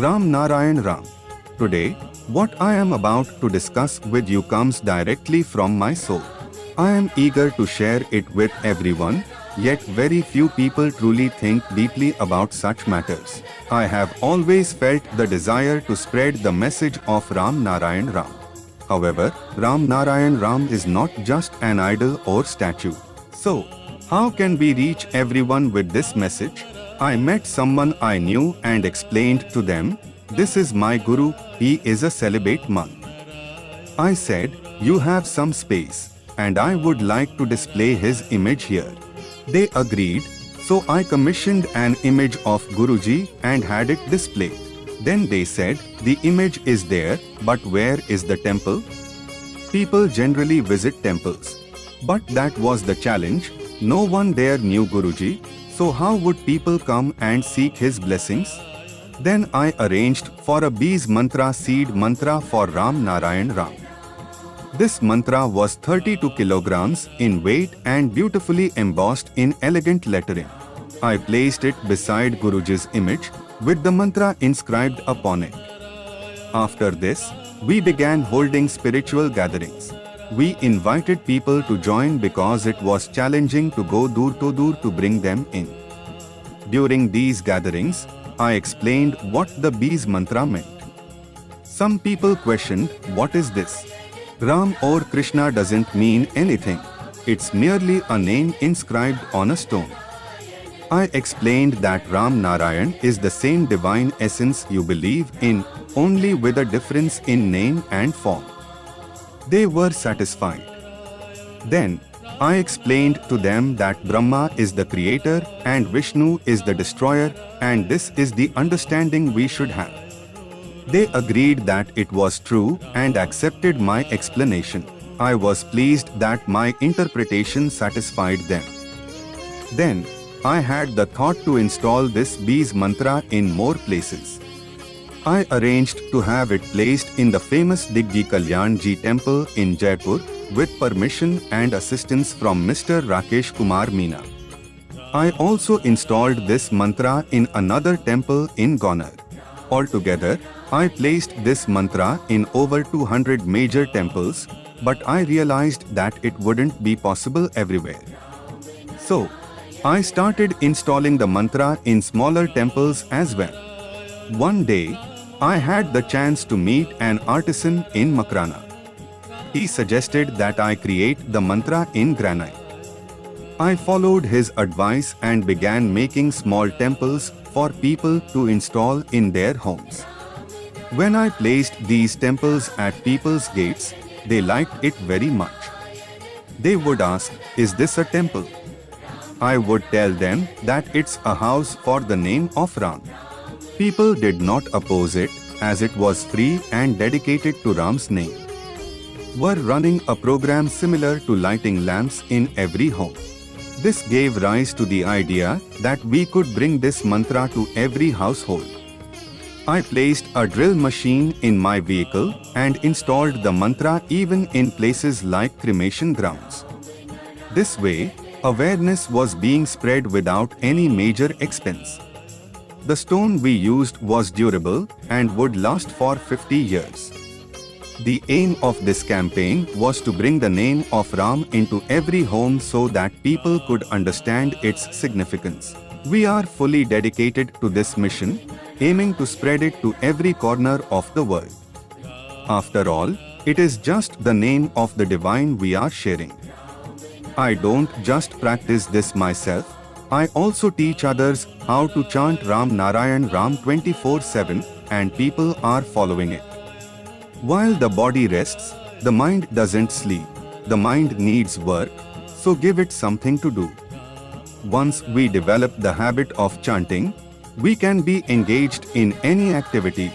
Ram Narayan Ram. Today, what I am about to discuss with you comes directly from my soul. I am eager to share it with everyone, yet very few people truly think deeply about such matters. I have always felt the desire to spread the message of Ram Narayan Ram. However, Ram Narayan Ram is not just an idol or statue. So, how can we reach everyone with this message? I met someone I knew and explained to them, "This is my Guru, he is a celibate monk." I said, "You have some space, and I would like to display his image here." They agreed, so I commissioned an image of Guruji and had it displayed. Then they said, "The image is there, but where is the temple?" People generally visit temples. But that was the challenge, no one there knew Guruji, so how would people come and seek his blessings? Then I arranged for a Bees Mantra seed mantra for Ram Narayan Ram. This mantra was 32 kilograms in weight and beautifully embossed in elegant lettering. I placed it beside Guruji's image, with the mantra inscribed upon it. After this, we began holding spiritual gatherings. We invited people to join because it was challenging to go dur to bring them in. During these gatherings, I explained what the Bees Mantra meant. Some people questioned, "What is this? Ram or Krishna doesn't mean anything. It's merely a name inscribed on a stone." I explained that Ram Narayan is the same divine essence you believe in, only with a difference in name and form. They were satisfied. Then, I explained to them that Brahma is the creator and Vishnu is the destroyer, and this is the understanding we should have. They agreed that it was true and accepted my explanation. I was pleased that my interpretation satisfied them. Then, I had the thought to install this Bees Mantra in more places. I arranged to have it placed in the famous Diggi Kalyan Ji temple in Jaipur, with permission and assistance from Mr. Rakesh Kumar Meena. I also installed this mantra in another temple in Gonar. Altogether, I placed this mantra in over 200 major temples, but I realized that it wouldn't be possible everywhere. So, I started installing the mantra in smaller temples as well. One day, I had the chance to meet an artisan in Makrana. He suggested that I create the mantra in granite. I followed his advice and began making small temples for people to install in their homes. When I placed these temples at people's gates, they liked it very much. They would ask, "Is this a temple?" I would tell them that it's a house for the name of Ram. People did not oppose it, as it was free and dedicated to Ram's name. We're running a program similar to lighting lamps in every home. This gave rise to the idea that we could bring this mantra to every household. I placed a drill machine in my vehicle and installed the mantra even in places like cremation grounds. This way, awareness was being spread without any major expense. The stone we used was durable and would last for 50 years. The aim of this campaign was to bring the name of Ram into every home so that people could understand its significance. We are fully dedicated to this mission, aiming to spread it to every corner of the world. After all, it is just the name of the divine we are sharing. I don't just practice this myself, I also teach others how to chant Ram Narayan Ram 24/7, and people are following it. While the body rests, the mind doesn't sleep. The mind needs work, so give it something to do. Once we develop the habit of chanting, we can be engaged in any activity,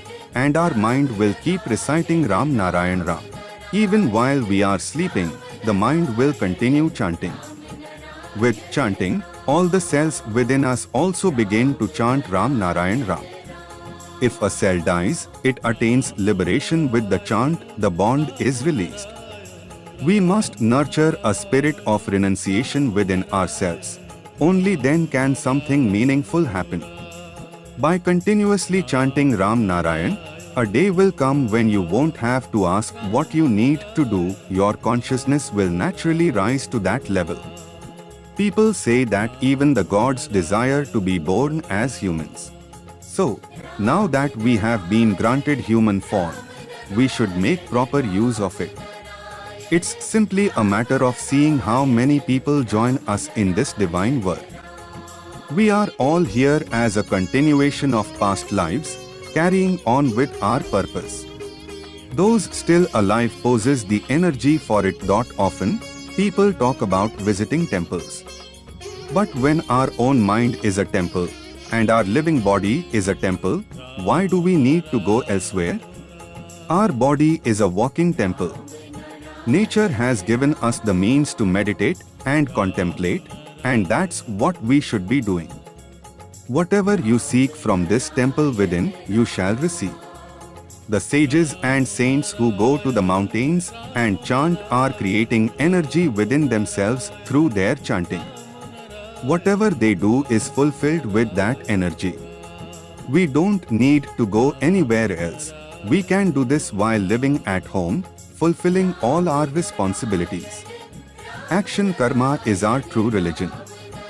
and our mind will keep reciting Ram Narayan Ram. Even while we are sleeping, the mind will continue chanting. With chanting, all the cells within us also begin to chant Ram Narayan Ram. If a cell dies, it attains liberation with the chant, the bond is released. We must nurture a spirit of renunciation within ourselves. Only then can something meaningful happen. By continuously chanting Ram Narayan, a day will come when you won't have to ask what you need to do, your consciousness will naturally rise to that level. People say that even the gods desire to be born as humans. So, now that we have been granted human form, we should make proper use of it. It's simply a matter of seeing how many people join us in this divine work. We are all here as a continuation of past lives, carrying on with our purpose. Those still alive possess the energy for it. Often, people talk about visiting temples. But when our own mind is a temple, and our living body is a temple, why do we need to go elsewhere? Our body is a walking temple. Nature has given us the means to meditate and contemplate, and that's what we should be doing. Whatever you seek from this temple within, you shall receive. The sages and saints who go to the mountains and chant are creating energy within themselves through their chanting. Whatever they do is fulfilled with that energy. We don't need to go anywhere else. We can do this while living at home, fulfilling all our responsibilities. Action karma is our true religion.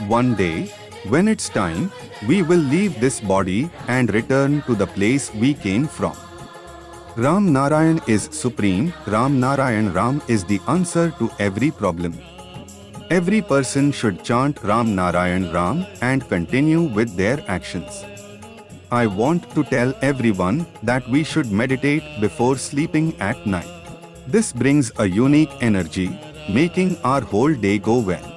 One day, when it's time, we will leave this body and return to the place we came from. Ram Narayan is supreme. Ram Narayan Ram is the answer to every problem. Every person should chant Ram Narayan Ram and continue with their actions. I want to tell everyone that we should meditate before sleeping at night. This brings a unique energy, making our whole day go well.